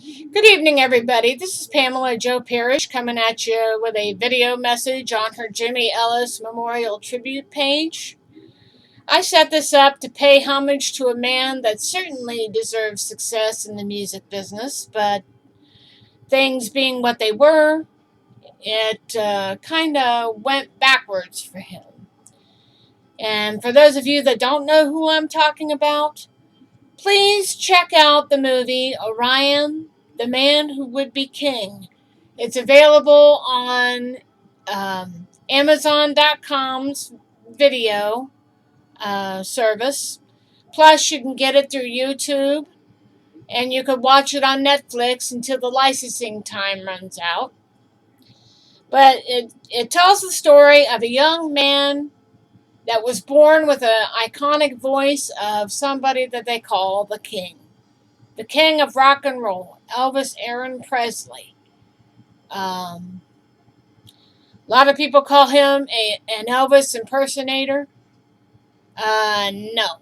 Good evening, everybody. This is Pamela Joe Parrish coming at you with a video message on her Jimmy Ellis Memorial Tribute page. I set this up to pay homage to a man that certainly deserves success in the music business, but things being what they were, it kind of went backwards for him. And for those of you that don't know who I'm talking about, please check out the movie Orion, the Man Who Would Be King. It's available on Amazon.com's video service. Plus, you can get it through YouTube, and you can watch it on Netflix until the licensing time runs out. But it tells the story of a young man that was born with an iconic voice of somebody that they call the King. The King of Rock and Roll, Elvis Aaron Presley. A lot of people call him an Elvis impersonator. No.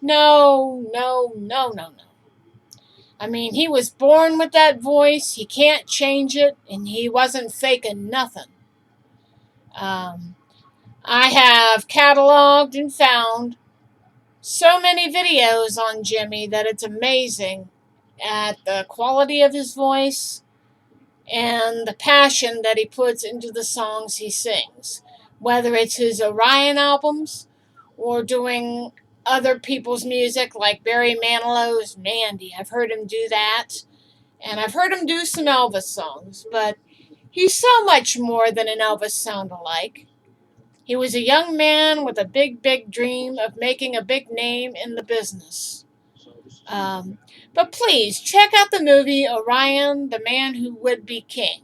No, no, no, no, no. I mean, he was born with that voice. He can't change it, and he wasn't faking nothing. I have cataloged and found so many videos on Jimmy that it's amazing at the quality of his voice and the passion that he puts into the songs he sings, whether it's his Orion albums or doing other people's music like Barry Manilow's Mandy. I've heard him do that, and I've heard him do some Elvis songs, but he's so much more than an Elvis sound-alike. He was a young man with a big, big dream of making a big name in the business. But please, check out the movie Orion, the Man Who Would Be King.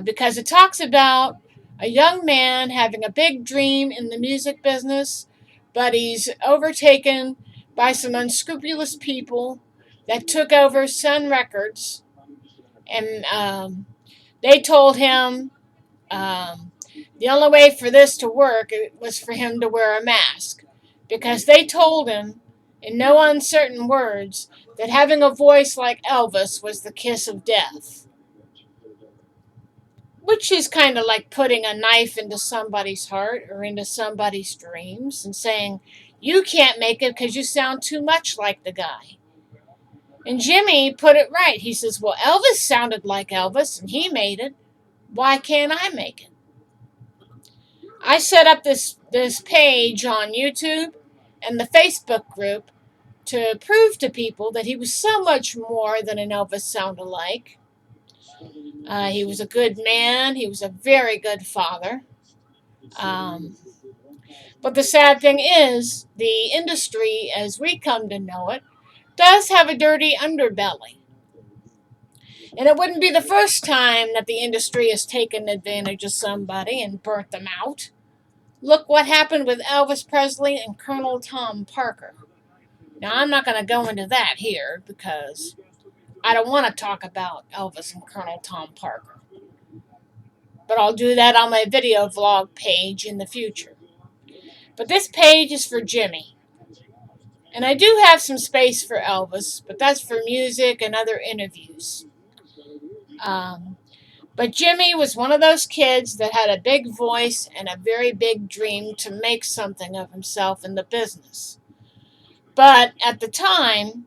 Because it talks about a young man having a big dream in the music business, but he's overtaken by some unscrupulous people that took over Sun Records, and they told him the only way for this to work was for him to wear a mask, because they told him, in no uncertain words, that having a voice like Elvis was the kiss of death. Which is kind of like putting a knife into somebody's heart or into somebody's dreams and saying, you can't make it because you sound too much like the guy. And Jimmy put it right. He says, well, Elvis sounded like Elvis and he made it. Why can't I make it? I set up this page on YouTube and the Facebook group to prove to people that he was so much more than an Elvis sound-alike. He was a good man. He was a very good father. But the sad thing is, the industry, as we come to know it, does have a dirty underbelly. And it wouldn't be the first time that the industry has taken advantage of somebody and burnt them out. Look what happened with Elvis Presley and Colonel Tom Parker. Now, I'm not going to go into that here because I don't want to talk about Elvis and Colonel Tom Parker. But I'll do that on my video vlog page in the future. But this page is for Jimmy. And I do have some space for Elvis, but that's for music and other interviews. But Jimmy was one of those kids that had a big voice and a very big dream to make something of himself in the business. But at the time,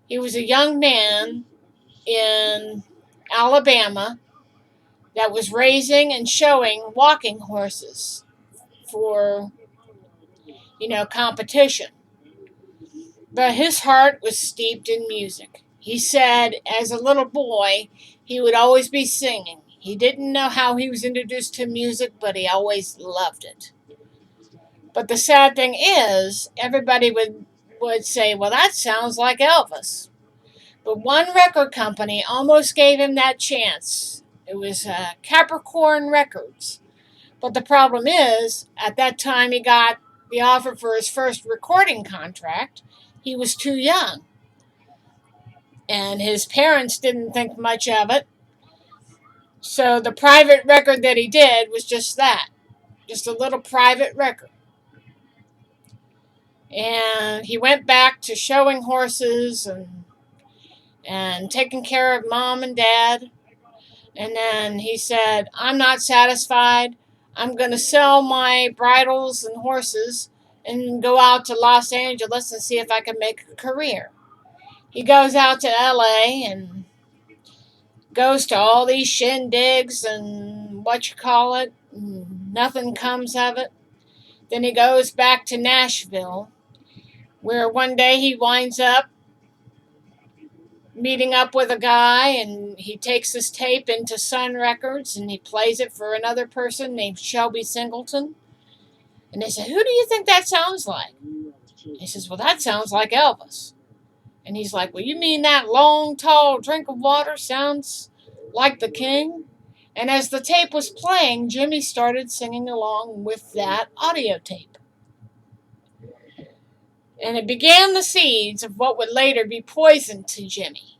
he was a young man in Alabama that was raising and showing walking horses for, competition. But his heart was steeped in music. He said as a little boy, he would always be singing. He didn't know how he was introduced to music, but he always loved it. But the sad thing is, everybody would say, well, that sounds like Elvis. But one record company almost gave him that chance. It was Capricorn Records. But the problem is, at that time he got the offer for his first recording contract. He was too young. And his parents didn't think much of it. So the private record that he did was just that. Just a little private record. And he went back to showing horses, and and taking care of mom and dad. And then he said, I'm not satisfied. I'm going to sell my bridles and horses and go out to Los Angeles and see if I can make a career. He goes out to LA and goes to all these shindigs and what you call it. Nothing comes of it. Then he goes back to Nashville, where one day he winds up meeting up with a guy, and he takes his tape into Sun Records and he plays it for another person named Shelby Singleton. And they say, who do you think that sounds like? He says, well, that sounds like Elvis. And he's like, well, you mean that long, tall drink of water sounds like the king? And as the tape was playing, Jimmy started singing along with that audio tape. And it began the seeds of what would later be poison to Jimmy.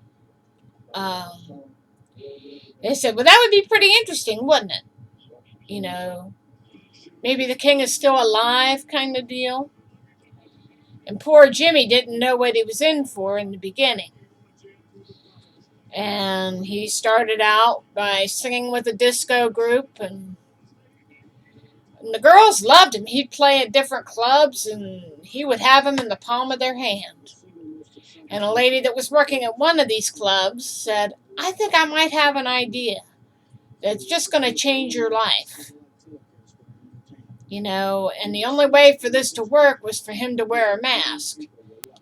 They said, well, that would be pretty interesting, wouldn't it? You know, maybe the king is still alive kind of deal. And poor Jimmy didn't know what he was in for in the beginning. And he started out by singing with a disco group, and the girls loved him. He'd play at different clubs, and he would have them in the palm of their hand. And a lady that was working at one of these clubs said, I think I might have an idea that's just going to change your life. You know, and the only way for this to work was for him to wear a mask.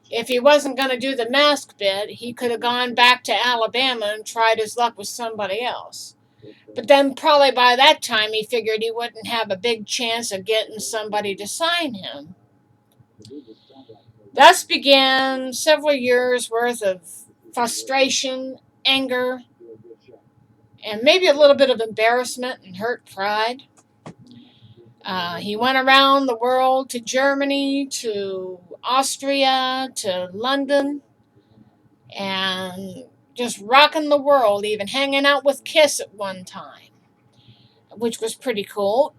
If he wasn't going to do the mask bit, he could have gone back to Alabama and tried his luck with somebody else. But then probably by that time he figured he wouldn't have a big chance of getting somebody to sign him. Thus began several years' worth of frustration, anger, and maybe a little bit of embarrassment and hurt pride. He went around the world, to Germany, to Austria, to London, and just rocking the world, even hanging out with Kiss at one time, which was pretty cool.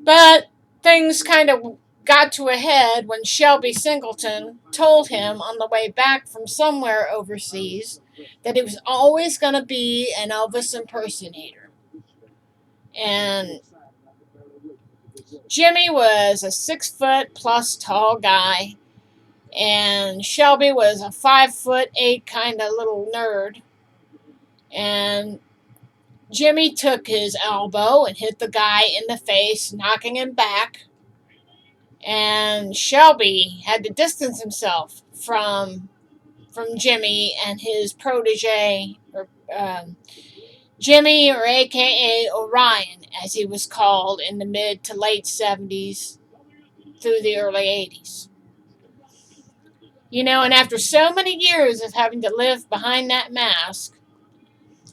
But things kind of got to a head when Shelby Singleton told him on the way back from somewhere overseas that he was always going to be an Elvis impersonator. And Jimmy was a 6-foot+ tall guy, and Shelby was a 5'8" kind of little nerd. And Jimmy took his elbow and hit the guy in the face, knocking him back. And Shelby had to distance himself from Jimmy and his protege, or Jimmy, or AKA Orion, as he was called in the mid to late 70s through the early 80s. You know, and after so many years of having to live behind that mask,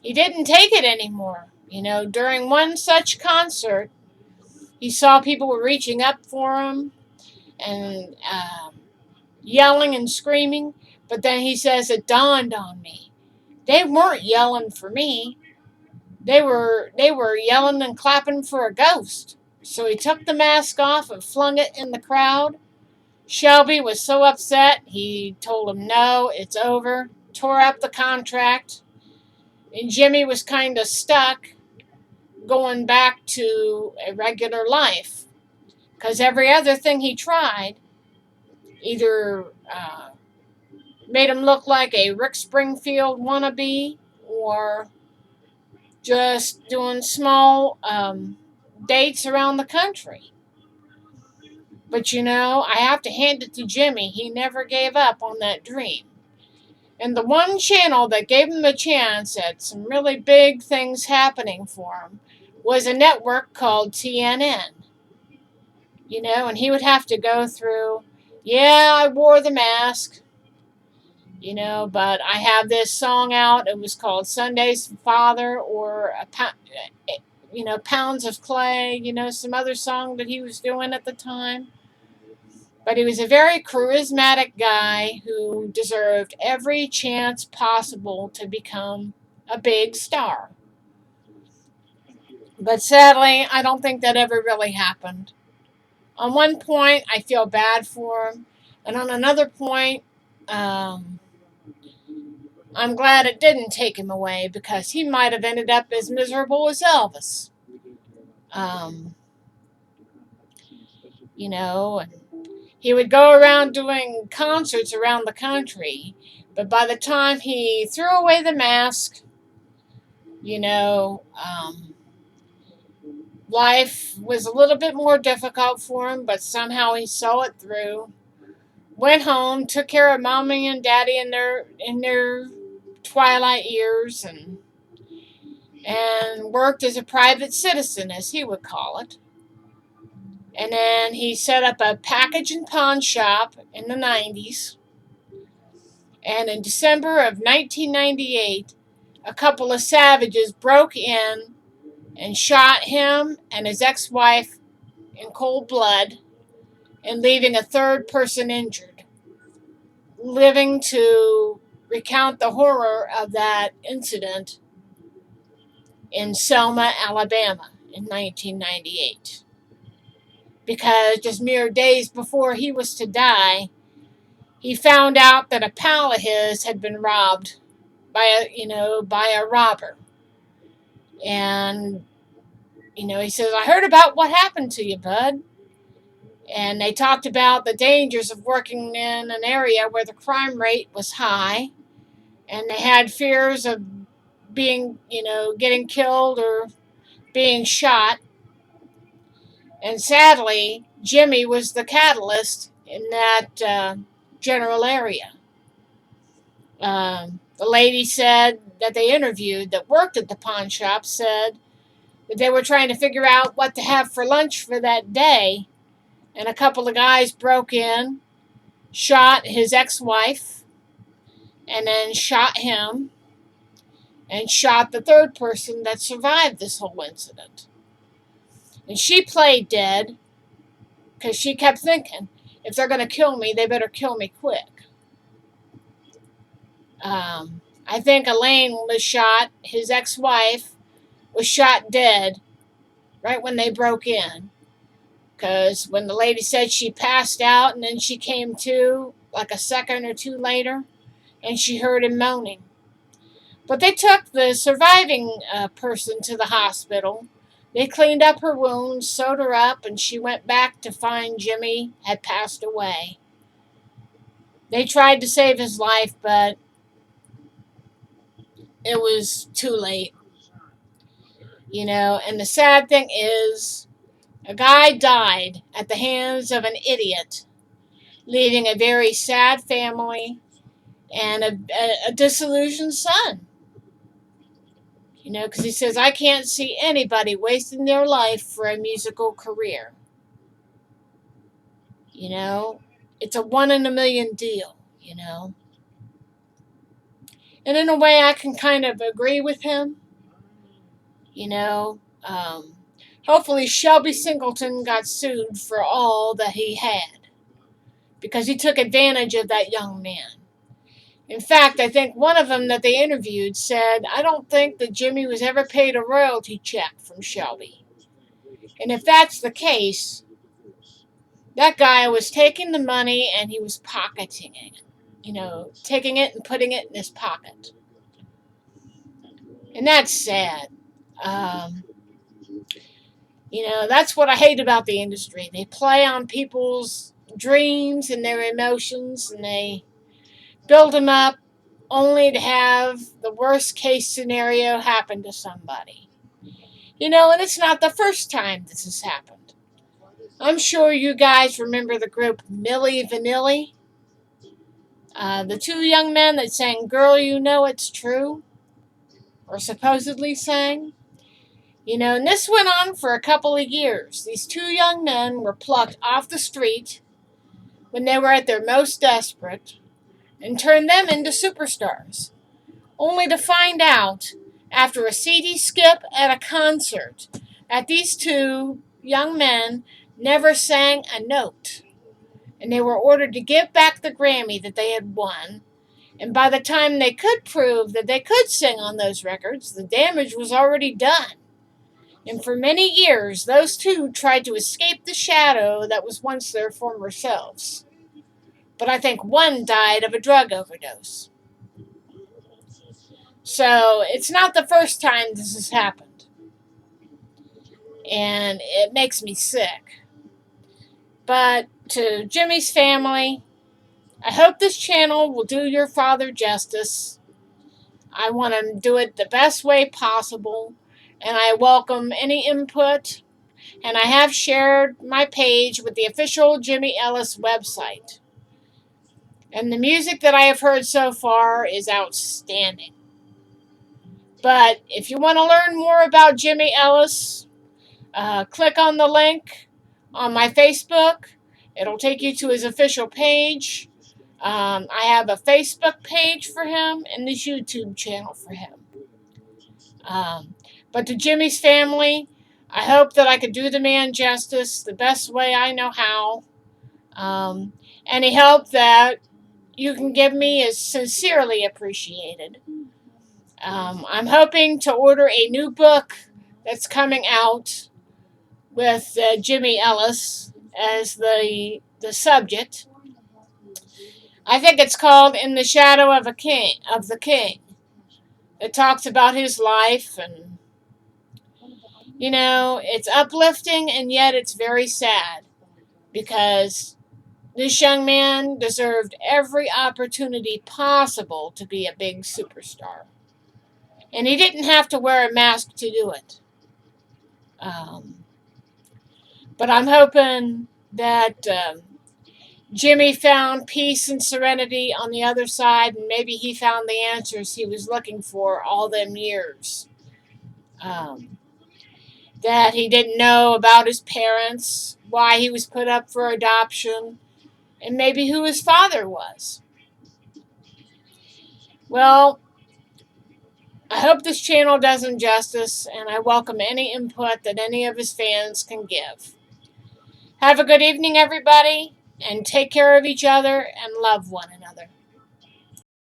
he didn't take it anymore. You know, during one such concert, he saw people were reaching up for him and yelling and screaming. But then he says, it dawned on me. They weren't yelling for me. They were yelling and clapping for a ghost. So he took the mask off and flung it in the crowd. Shelby was so upset, he told him, no, it's over, tore up the contract. And Jimmy was kind of stuck going back to a regular life. Because every other thing he tried either made him look like a Rick Springfield wannabe, or just doing small dates around the country. But you know, I have to hand it to Jimmy. He never gave up on that dream. And the one channel that gave him a chance at some really big things happening for him was a network called TNN. You know, and he would have to go through, yeah, I wore the mask, you know, but I have this song out. It was called Sunday's Father, or Pounds of Clay, you know, some other song that he was doing at the time. But he was a very charismatic guy who deserved every chance possible to become a big star. But sadly, I don't think that ever really happened. On one point, I feel bad for him. And on another point, Um, I'm glad it didn't take him away because he might have ended up as miserable as Elvis. Um, you know, and he would go around doing concerts around the country, but by the time he threw away the mask, you know, life was a little bit more difficult for him, but somehow he saw it through. Went home, took care of mommy and daddy in their twilight years, and worked as a private citizen, as he would call it. And then he set up a package and pawn shop in the 90s. And in December of 1998, a couple of savages broke in and shot him and his ex-wife in cold blood, and leaving a third person injured, living to recount the horror of that incident in Selma, Alabama in 1998. Because just mere days before he was to die, he found out that a pal of his had been robbed by a robber. And he says, "I heard about what happened to you, bud." And they talked about the dangers of working in an area where the crime rate was high, and they had fears of getting killed or being shot. And sadly, Jimmy was the catalyst in that general area. The lady said that they interviewed that worked at the pawn shop said that they were trying to figure out what to have for lunch for that day, and a couple of guys broke in, shot his ex-wife, and then shot him, and shot the third person that survived this whole incident. And she played dead because she kept thinking, if they're going to kill me, they better kill me quick. I think Elaine was shot, his ex-wife was shot dead right when they broke in. Because when the lady said she passed out and then she came to like a second or two later, and she heard him moaning. But they took the surviving person to the hospital. They cleaned up her wounds, sewed her up, and she went back to find Jimmy had passed away. They tried to save his life, but it was too late. And the sad thing is, a guy died at the hands of an idiot, leaving a very sad family and a disillusioned son. Because he says, I can't see anybody wasting their life for a musical career. It's a 1 in a million deal. And in a way, I can kind of agree with him. You know, um, Hopefully Shelby Singleton got sued for all that he had because he took advantage of that young man. In fact, I think one of them that they interviewed said, I don't think that Jimmy was ever paid a royalty check from Shelby. And if that's the case, that guy was taking the money and he was pocketing it. Taking it and putting it in his pocket. And that's sad. Um, that's what I hate about the industry. They play on people's dreams and their emotions, and they build them up only to have the worst case scenario happen to somebody. And it's not the first time this has happened. I'm sure you guys remember the group Milli Vanilli. The two young men that sang Girl, You Know It's True, or supposedly sang. And this went on for a couple of years. These two young men were plucked off the street when they were at their most desperate and turned them into superstars, only to find out after a seedy skip at a concert that these two young men never sang a note, and they were ordered to give back the Grammy that they had won. And by the time they could prove that they could sing on those records, the damage was already done. And for many years, those two tried to escape the shadow that was once their former selves. but I think one died of a drug overdose. So it's not the first time this has happened. And it makes me sick. But to Jimmy's family, I hope this channel will do your father justice. I want to do it the best way possible, and I welcome any input. And I have shared my page with the official Jimmy Ellis website. And the music that I have heard so far is outstanding. But if you want to learn more about Jimmy Ellis, click on the link on my Facebook. It'll take you to his official page. I have a Facebook page for him and this YouTube channel for him. But to Jimmy's family, I hope that I could do the man justice the best way I know how. Any help that you can give me is sincerely appreciated. I'm hoping to order a new book that's coming out with Jimmy Ellis as the subject. I think it's called "In the Shadow of the King." It talks about his life, and it's uplifting and yet it's very sad because this young man deserved every opportunity possible to be a big superstar. And he didn't have to wear a mask to do it. But I'm hoping that Jimmy found peace and serenity on the other side, and maybe he found the answers he was looking for all them years. That he didn't know about his parents, why he was put up for adoption, and maybe who his father was. Well, I hope this channel does him justice, and I welcome any input that any of his fans can give. Have a good evening, everybody, and take care of each other and love one another.